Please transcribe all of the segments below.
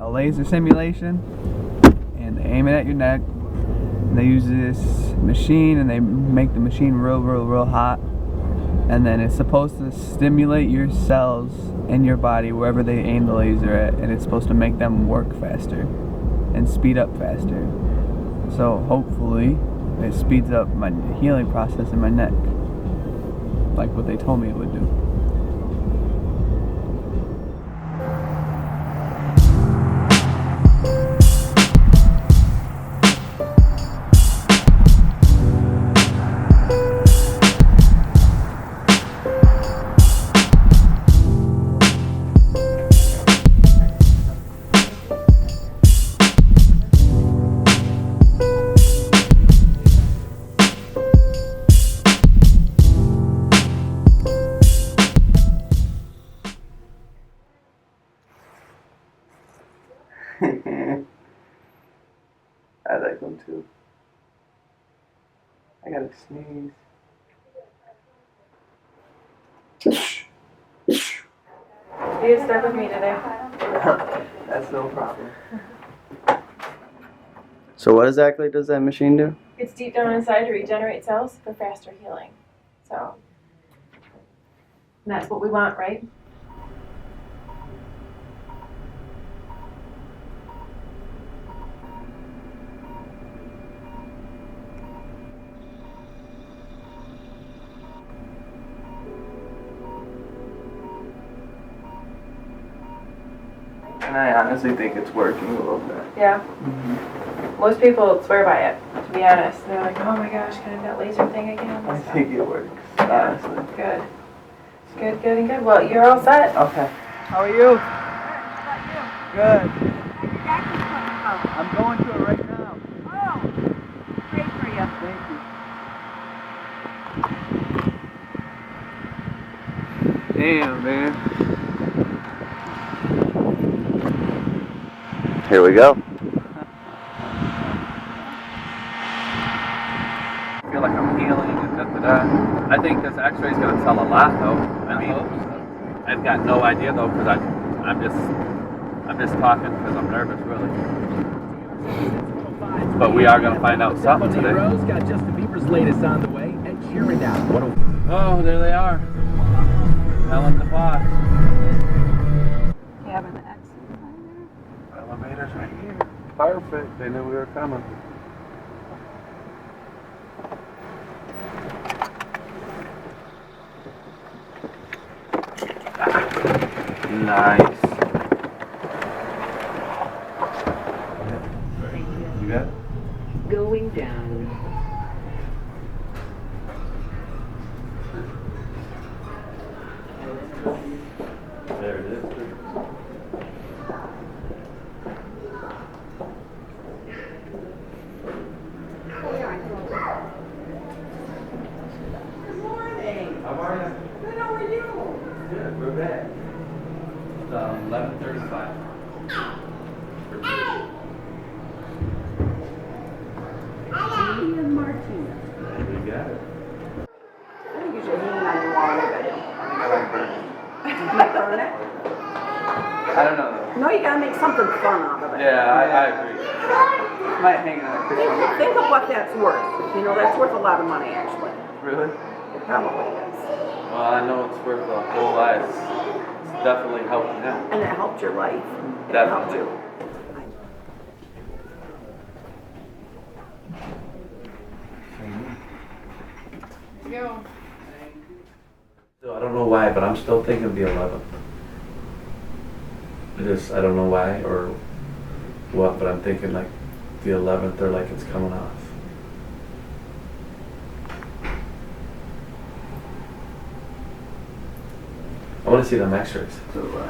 a laser simulation, and they aim it at your neck. And they use this machine, and they make the machine real hot. And then it's supposed to stimulate your cells in your body wherever they aim the laser at, and it's supposed to make them work faster and speed up faster. So hopefully it speeds up my healing process in my neck, like what they told me it would do. I like them too. I gotta sneeze. You stuck with me today. That's no problem. So what exactly does that machine do? It's deep down inside to regenerate cells for faster healing. So, and that's what we want, right? And I honestly think it's working a little bit. Yeah. Most people swear by it, to be honest. They're like, oh my gosh, can I have that laser thing again? I think it works, honestly. Good. Good. Well, you're all set. Okay. How are you? Good. I'm going to it right now. Oh, great for you. Thank you. Damn, man. Here we go. I feel like I'm healing and da. I think this X-ray's gonna tell a lot, though. I mean, I've got no idea though, because I'm just talking because I'm nervous, really. But we are gonna find out something today. Rose got Justin Bieber's latest on the way, and Sheeran down. Oh, there they are. Helen the boss. You have an exit sign there? Elevator's right here. Perfect. They knew we were coming. Nice. You got it? Going down. There it is. Good morning. How are you? Good, how are you? Good, we're back. It's 11:35. Julian Martinez. We got it. I think you should hang on your wall a little bit. I think I like burning. You might burn it? I don't know though. No, you gotta make something fun out of it. Yeah, I agree. Might hang on a picture. Think of what that's worth. You know, that's worth a lot of money, actually. Really? It probably is. Well, I know it's worth a whole lot. It's definitely helping him. And it helped your life. It helped Definitely. you. Go. So I don't know why, but I'm still thinking the 11th. I don't know why or what, but I'm thinking like the 11th or like it's coming off. I want to see them X-rays. So do I. I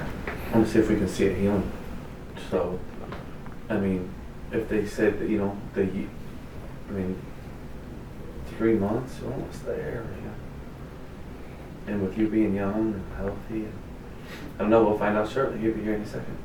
want to see if we can see it healing. So, I mean, if they said that, 3 months, you're almost there, And with you being young and healthy, I don't know, we'll find out shortly. You'll be here in a second.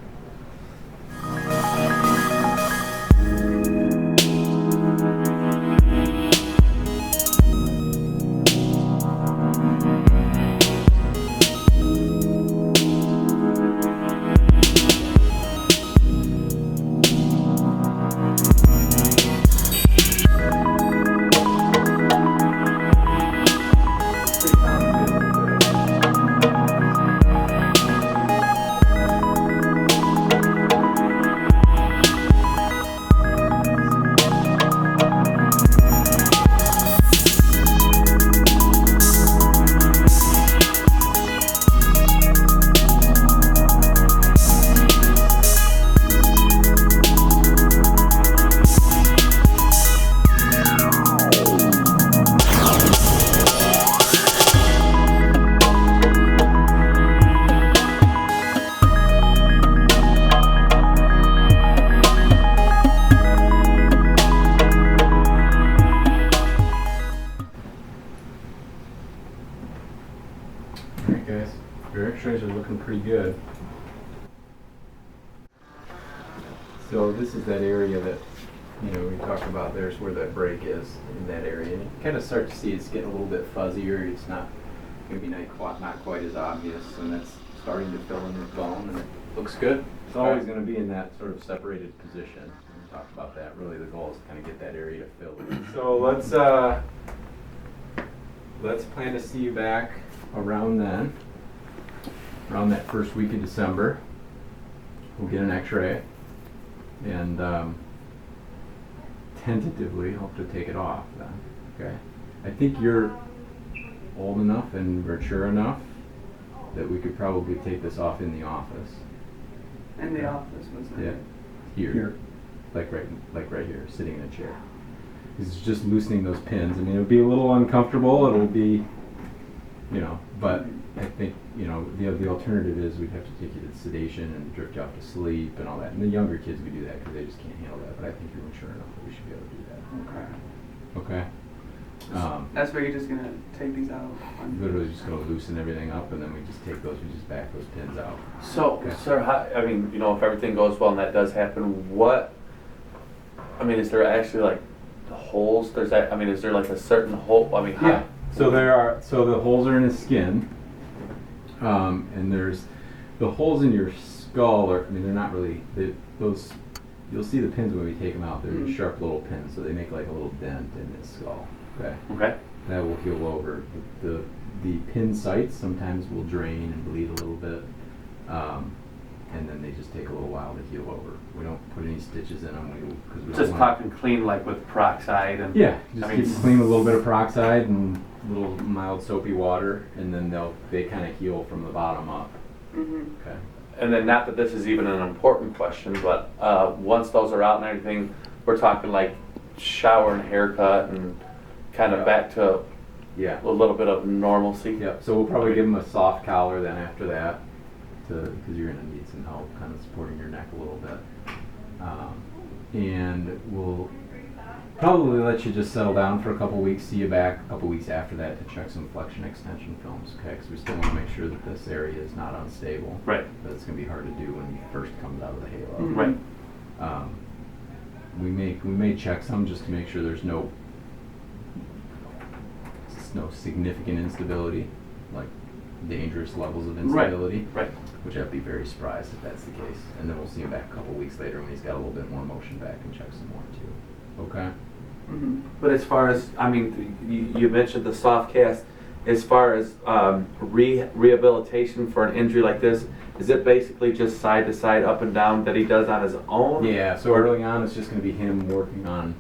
looking pretty good. So this is that area that, we talked about. There's where that break is in that area. And you kind of start to see it's getting a little bit fuzzier. It's not maybe not quite as obvious, and that's starting to fill in with bone, and it looks good. It's always going to be in that sort of separated position. We talked about that. Really, the goal is to kind of get that area to fill in. So let's plan to see you back around then, around that first week of December. We'll get an X-ray, and tentatively hope to take it off then. Okay. I think you're old enough and mature enough that we could probably take this off in the office. In the office, was it? Yeah. Here. Like right here, sitting in a chair. It's just loosening those pins. I mean, it'll be a little uncomfortable. It'll be, but I think, the alternative is we'd have to take you to sedation and drift you off to sleep and all that. And the younger kids, we do that because they just can't handle that. But I think you're mature enough that we should be able to do that. Okay. Okay? That's where you're just gonna take these out? Literally just going to loosen everything up, and then we just take those, we just back those pins out. So, Okay. sir, if everything goes well and that does happen, is there actually like the holes? Is there like a certain hole? Yeah. So the holes are in his skin, and there's the holes in your skull they're not really, those, you'll see the pins when we take them out. They're just sharp little pins, so they make like a little dent in his skull. Okay. Okay. That will heal over. The pin sites sometimes will drain and bleed a little bit, and then they just take a little while to heal over. We don't put any stitches in them because we Just don't want. talking clean, like with peroxide and. Yeah, just keep them clean with a little bit of peroxide and a little mild soapy water, and then they kind of heal from the bottom up. Okay. And then, not that this is even an important question, but once those are out and everything, we're talking like shower and haircut and kind of back to Yeah. a little bit of normalcy. Yep. So we'll probably give him a soft collar then after that, because you're going to need some help kind of supporting your neck a little bit. And we'll probably let you just settle down for a couple weeks, see you back a couple weeks after that to check some flexion extension films, okay? Because we still want to make sure that this area is not unstable. Right. That's going to be hard to do when he first comes out of the halo. Right. We may check some just to make sure there's no significant instability, like dangerous levels of instability. Right. Which I'd be very surprised if that's the case. And then we'll see him back a couple weeks later when he's got a little bit more motion back and check some more too. Okay? But as far as, you mentioned the soft cast, as far as rehabilitation for an injury like this, is it basically just side to side, up and down that he does on his own? Yeah, so early on it's just going to be him working on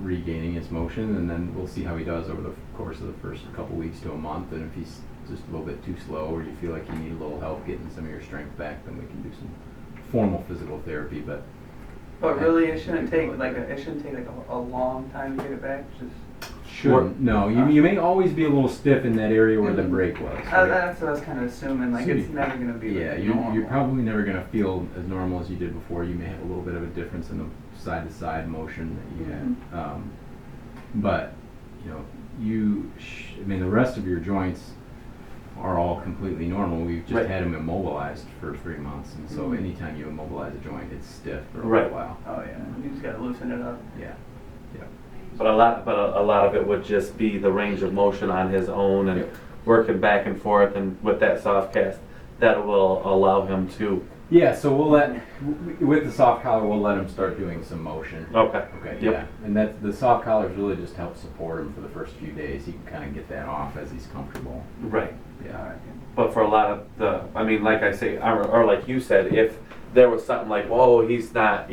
regaining his motion, and then we'll see how he does over the course of the first couple weeks to a month. And if he's just a little bit too slow, or you feel like you need a little help getting some of your strength back, then we can do some formal physical therapy. But really, it shouldn't take a long time to get it back. shouldn't. No, you may always be a little stiff in that area where the break was. Right? That's what I was kind of assuming. Like, it's never going to be. Yeah, normal. you're probably never going to feel as normal as you did before. You may have a little bit of a difference in the side-to-side motion that you had. But, the rest of your joints are all completely normal. We've just had him immobilized for 3 months, and so anytime you immobilize a joint, it's stiff for a little while. Oh yeah, you just gotta loosen it up. Yeah. But a lot of it would just be the range of motion on his own and working back and forth, and with that soft cast, that will allow him to. Yeah, so with the soft collar, we'll let him start doing some motion. Okay. Okay. Yep. Yeah, and the soft collars really just help support him for the first few days. He can kind of get that off as he's comfortable. Right. Yeah. But for a lot of like I say, or like you said, if there was something like, whoa, he's not,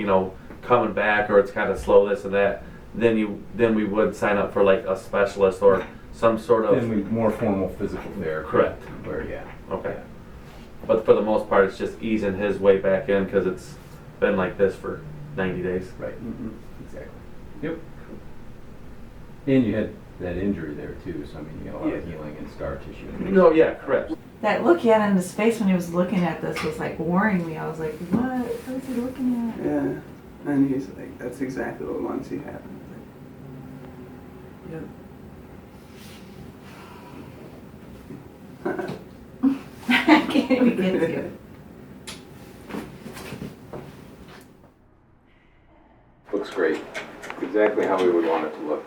coming back, or it's kind of slow, this and that, then we would sign up for like a specialist or some sort of. Then more formal physical therapy. Correct. Okay. Yeah. But for the most part, it's just easing his way back in because it's been like this for 90 days. Right. Exactly. Yep. And you had that injury there too, so you got a lot of healing and scar tissue. No, yeah, correct. That look he had on his face when he was looking at this was like worrying me. I was like, what is he looking at? Yeah, and he's like, that's exactly what we want to see happen. I can't Maybe gets you. Looks great. Exactly how we would want it to look.